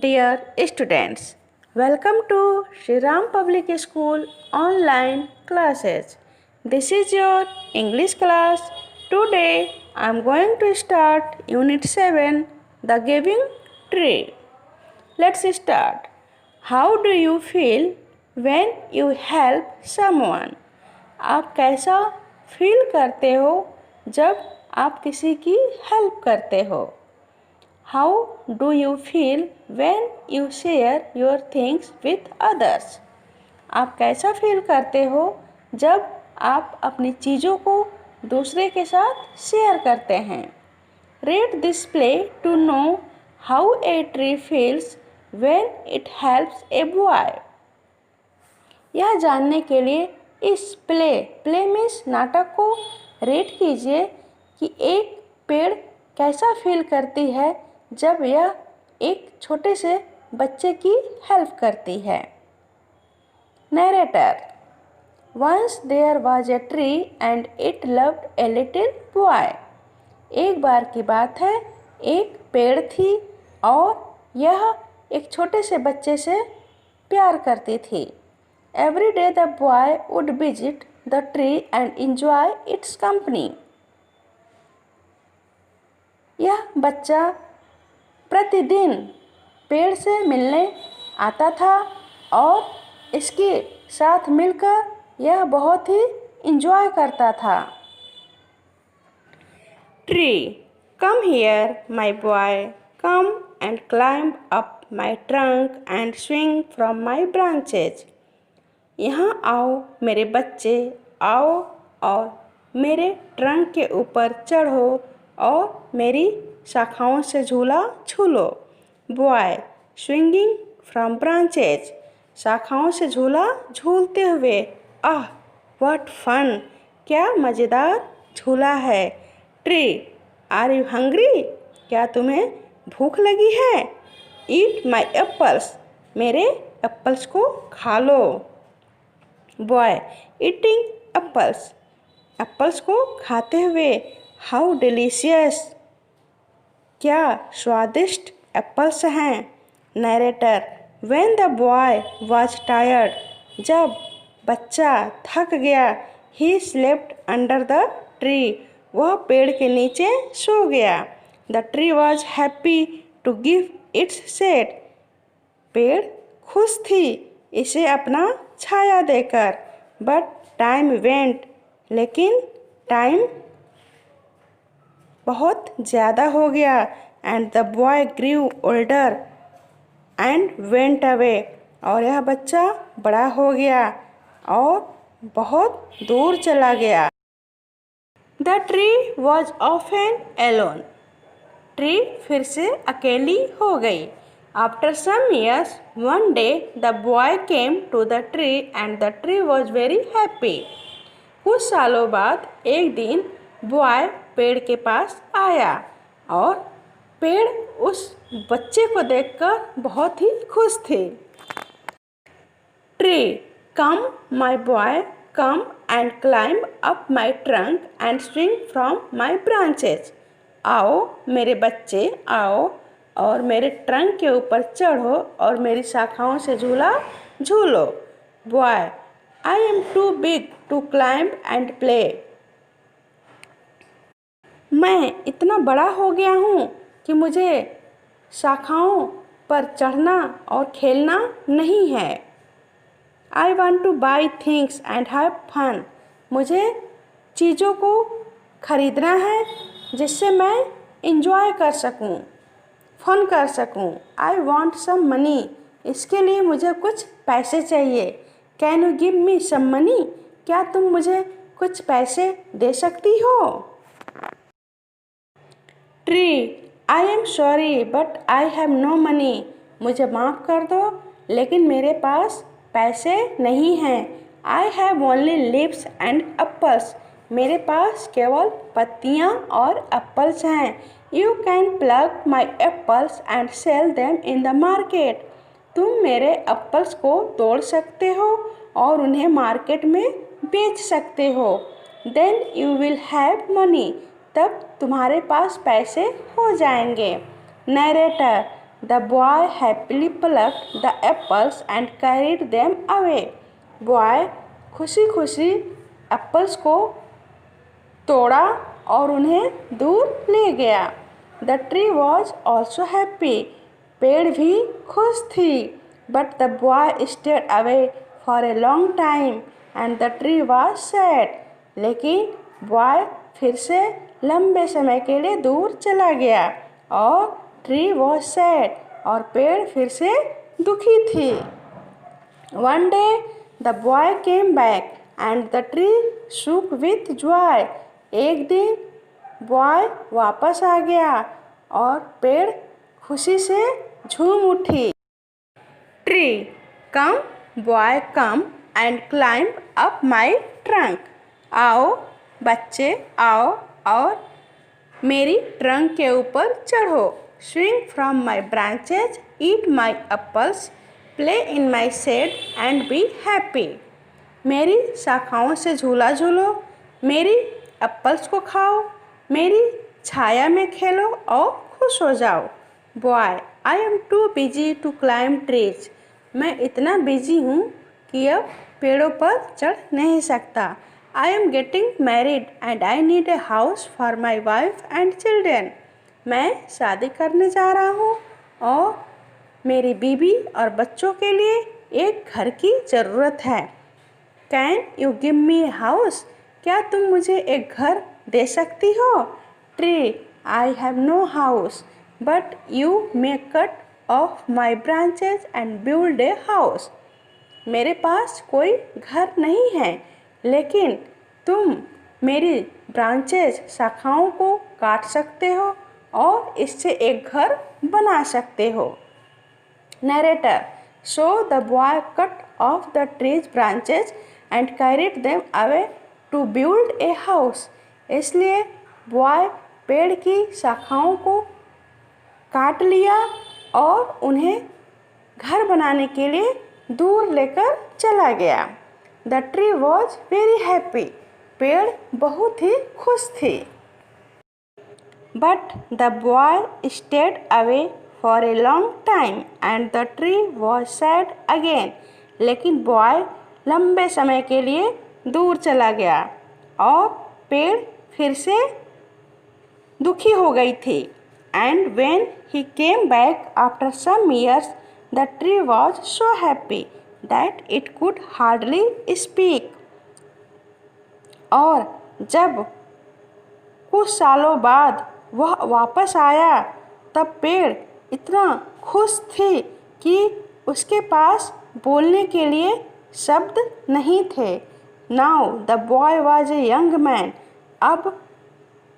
Dear students, welcome to Shri Ram Public School online classes. This is your English class. Today I am going to start Unit 7, The Giving Tree. Let's start. How do you feel when you help someone? आप कैसा feel करते हो जब आप किसी की help करते हो? How do you feel when you share your things with others? आप कैसा फील करते हो जब आप अपनी चीज़ों को दूसरे के साथ शेयर करते हैं? Read this play to know how a tree feels when it helps a boy. यह जानने के लिए इस प्ले मीन्स नाटक को रीड कीजिए कि एक पेड़ कैसा फील करती है जब यह एक छोटे से बच्चे की हेल्प करती है। Narrator, once there was a tree and it loved a little boy. एक बार की बात है, एक पेड़ थी और यह एक छोटे से बच्चे से प्यार करती थी। Every day the boy would visit the tree and enjoy it's company. यह बच्चा प्रतिदिन पेड़ से मिलने आता था और इसके साथ मिलकर यह बहुत ही इंजॉय करता था। Tree, come here my boy, come and climb up my trunk and swing from my branches. यहाँ आओ मेरे बच्चे, आओ और मेरे ट्रंक के ऊपर चढ़ो और मेरी शाखाओं से झूला झूलो। बॉय, स्विंगिंग फ्रॉम ब्रांचेज, शाखाओं से झूला झूलते हुए। आह व्हाट फन, क्या मज़ेदार झूला है। ट्री, आर यू हंग्री, क्या तुम्हें भूख लगी है। ईट माई एप्पल्स, मेरे एप्पल्स को खा लो। बॉय, ईटिंग एप्पल्स, एप्पल्स को खाते हुए। हाउ डिलीशियस, क्या स्वादिष्ट एप्पल्स हैं। Narrator, when the boy was tired, जब बच्चा थक गया, he slept under the tree, वह पेड़ के नीचे सो गया। The tree was happy to give its shade, पेड़ खुश थी इसे अपना छाया देकर। बट टाइम वेंट, लेकिन टाइम बहुत ज़्यादा हो गया। And the boy grew older and went away, और यह बच्चा बड़ा हो गया और बहुत दूर चला गया। The tree was often alone, tree फिर से अकेली हो गई। After some years one day the boy came to the tree and the tree was very happy. कुछ सालों बाद एक दिन बॉय पेड़ के पास आया और पेड़ उस बच्चे को देखकर बहुत ही खुश थे। Tree, come my boy, come and climb up my trunk and swing from my branches. आओ मेरे बच्चे, आओ और मेरे ट्रंक के ऊपर चढ़ो और मेरी शाखाओं से झूला झूलो। Boy, I am too big to climb and play, मैं इतना बड़ा हो गया हूँ कि मुझे शाखाओं पर चढ़ना और खेलना नहीं है। I want to buy things and have fun, मुझे चीज़ों को खरीदना है जिससे मैं इंजॉय कर सकूं, फन कर सकूं। आई वॉन्ट सम मनी, इसके लिए मुझे कुछ पैसे चाहिए। Can you give me some money, क्या तुम मुझे कुछ पैसे दे सकती हो। Tree, I am sorry but I have no money, मुझे माफ़ कर दो लेकिन मेरे पास पैसे नहीं हैं। I have only leaves and apples, मेरे पास केवल पत्तियाँ और एप्पल्स हैं। You can plug my apples and sell them in the market, तुम मेरे एप्पल्स को तोड़ सकते हो और उन्हें मार्केट में बेच सकते हो। Then you will have money, तब तुम्हारे पास पैसे हो जाएंगे। Narrator, The boy happily plucked the apples and carried them away. Boy खुशी खुशी एप्पल्स को तोड़ा और उन्हें दूर ले गया. The tree was also happy. पेड़ भी खुश थी. But the boy stayed away for a long time and the tree was sad. लेकिन बॉय फिर से लंबे समय के लिए दूर चला गया और ट्री was sad और पेड़ फिर से दुखी थी. One day the boy came back and the tree shook with joy. एक दिन बॉय वापस आ गया और पेड़ खुशी से झूम उठी. Tree, come, boy, come and climb up my trunk. आओ बच्चे आओ और मेरी ट्रंक के ऊपर चढ़ो. Swing from my branches, eat my apples, play in my shade and be happy. मेरी शाखाओं से झूला झूलो, मेरी एप्पल्स को खाओ, मेरी छाया में खेलो और खुश हो जाओ. Boy, I am too busy to climb trees. मैं इतना बिजी हूँ कि अब पेड़ों पर चढ़ नहीं सकता. I am getting married and I need a house for my wife and children. मैं शादी करने जा रहा हूँ और मेरी बीवी और बच्चों के लिए एक घर की ज़रूरत है. Can you give me a house? क्या तुम मुझे एक घर दे सकती हो? Tree, I have no house, but you may cut off my branches and build a house. मेरे पास कोई घर नहीं है, लेकिन तुम मेरी ब्रांचेज शाखाओं को काट सकते हो और इससे एक घर बना सकते हो. Narrator, so the boy cut off the tree's branches and carried them away to build a house. इसलिए बॉय पेड़ की शाखाओं को काट लिया और उन्हें घर बनाने के लिए दूर लेकर चला गया. The tree was very happy. पेड़ बहुत ही खुश थी. But the boy stayed away for a long time and the tree was sad again. लेकिन बॉय लंबे समय के लिए दूर चला गया और पेड़ फिर से दुखी हो गई थी. And when he came back after some years, the tree was so happy that it could hardly speak. और जब कुछ सालों बाद वह वापस आया तब पेड़ इतना खुश थी कि उसके पास बोलने के लिए शब्द नहीं थे. Now the boy was a young man. अब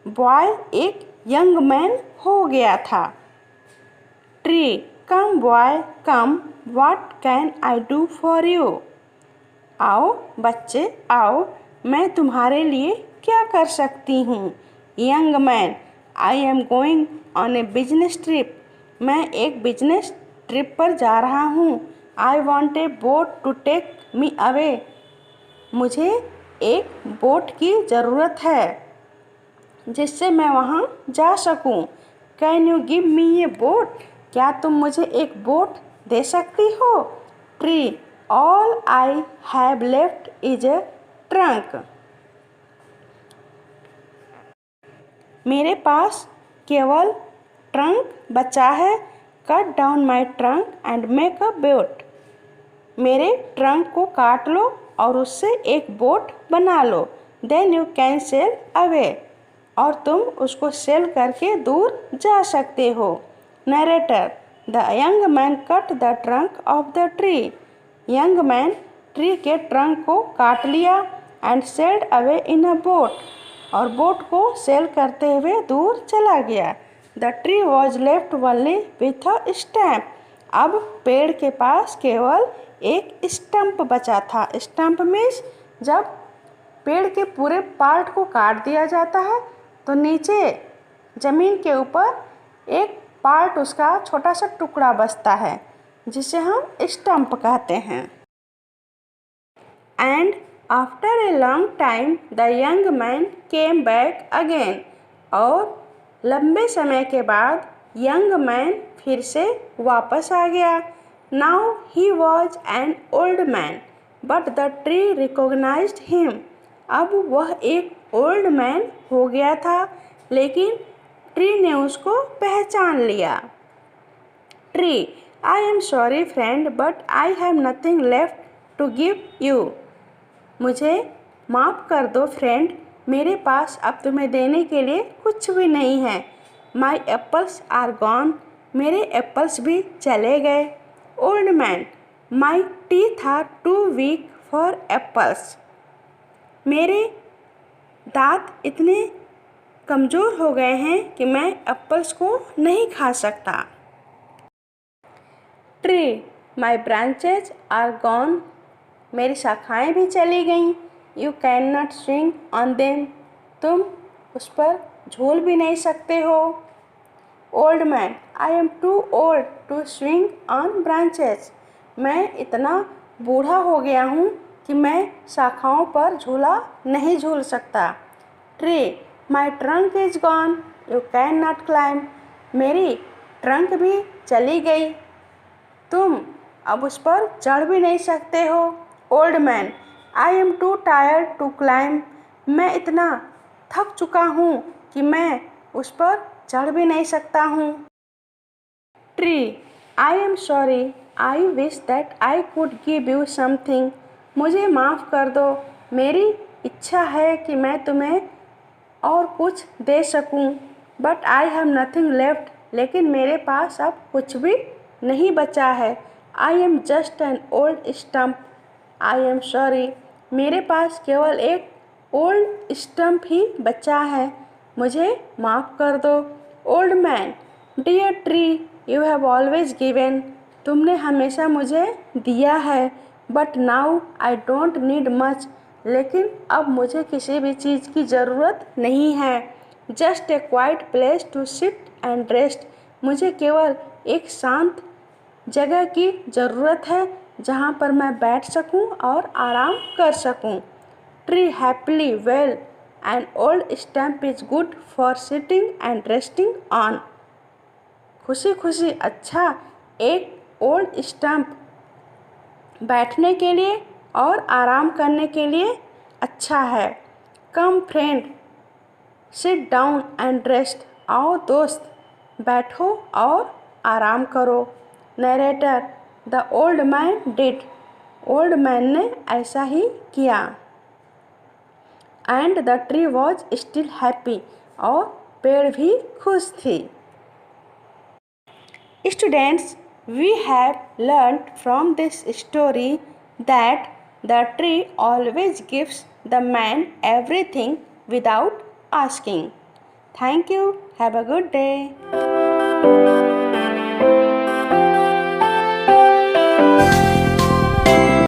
बॉय एक यंग मैन हो गया था. Tree, come boy, come. What can I do for you? आओ बच्चे आओ, मैं तुम्हारे लिए क्या कर सकती हूँ. Young man, I am going on a business trip. मैं एक बिजनेस ट्रिप पर जा रहा हूँ. I want a boat to take me away. मुझे एक बोट की ज़रूरत है जिससे मैं वहाँ जा सकूँ. Can you give me a boat? क्या तुम मुझे एक बोट दे सकती हो. Tree, all I have left is a trunk. मेरे पास केवल ट्रंक बचा है. Cut down my trunk and make a boat. मेरे ट्रंक को काट लो और उससे एक बोट बना लो. Then you can sail away. और तुम उसको सेल करके दूर जा सकते हो. Narrator, the young man cut the trunk of the tree. Young man tree के ट्रंक को काट लिया and sailed away in a boat. और बोट को सेल करते हुए दूर चला गया. The tree was left only with a stamp. अब पेड़ के पास केवल एक स्टंप बचा था. स्टंप मीन्स जब पेड़ के पूरे पार्ट को काट दिया जाता है तो नीचे ज़मीन के ऊपर एक पार्ट उसका छोटा सा टुकड़ा बचता है जिसे हम स्टंप कहते हैं. And after a long time the young man came back again. और लंबे समय के बाद यंग मैन फिर से वापस आ गया। Now he was an old man but the tree recognised him. अब वह एक ओल्ड मैन हो गया था, लेकिन ट्री ने उसको पहचान लिया। Tree, I am sorry friend but I have nothing left to give you. मुझे माफ़ कर दो फ्रेंड, मेरे पास अब तुम्हें देने के लिए कुछ भी नहीं है। माई एप्पल्स आर गॉन, मेरे एप्पल्स भी चले गए। Old man, my teeth are too weak for apples. मेरे दांत इतने कमज़ोर हो गए हैं कि मैं एप्पल्स को नहीं खा सकता। Tree, my branches are gone, मेरी शाखाएं भी चली गईं। You can not swing on them, तुम उस पर झूल भी नहीं सकते हो। Old man, I am too old to swing on branches, मैं इतना बूढ़ा हो गया हूँ कि मैं शाखाओं पर झूला नहीं झूल सकता। Tree, my trunk is gone, you can not climb, मेरी ट्रंक भी चली गई, तुम अब उस पर चढ़ भी नहीं सकते हो। Old man, I am too tired to climb, मैं इतना थक चुका हूँ कि मैं उस पर चढ़ भी नहीं सकता हूँ। Tree, I am sorry, I wish that I could give you something, मुझे माफ़ कर दो, मेरी इच्छा है कि मैं तुम्हें और कुछ दे सकूं, but I have nothing left, लेकिन मेरे पास अब कुछ भी नहीं बचा है। I am just an old stump, I am sorry, मेरे पास केवल एक ओल्ड स्टम्प ही बचा है, मुझे माफ़ कर दो। Old man, dear tree, you have always given, तुमने हमेशा मुझे दिया है, but now I don't need much, लेकिन अब मुझे किसी भी चीज़ की ज़रूरत नहीं है। Just a quiet place to sit and rest, मुझे केवल एक शांत जगह की ज़रूरत है जहाँ पर मैं बैठ सकूँ और आराम कर सकूँ। Tree, happily well, an old stamp is good for sitting and resting on, खुशी खुशी, अच्छा, एक ओल्ड स्टैम्प बैठने के लिए और आराम करने के लिए अच्छा है। Come friend, sit down and rest, आओ दोस्त, बैठो और आराम करो। Narrator, the old man did, old man ने ऐसा ही किया। And the tree was still happy, और पेड़ भी खुश थी। Students, we have learned from this story that the tree always gives the man everything without asking. Thank you. Have a good day.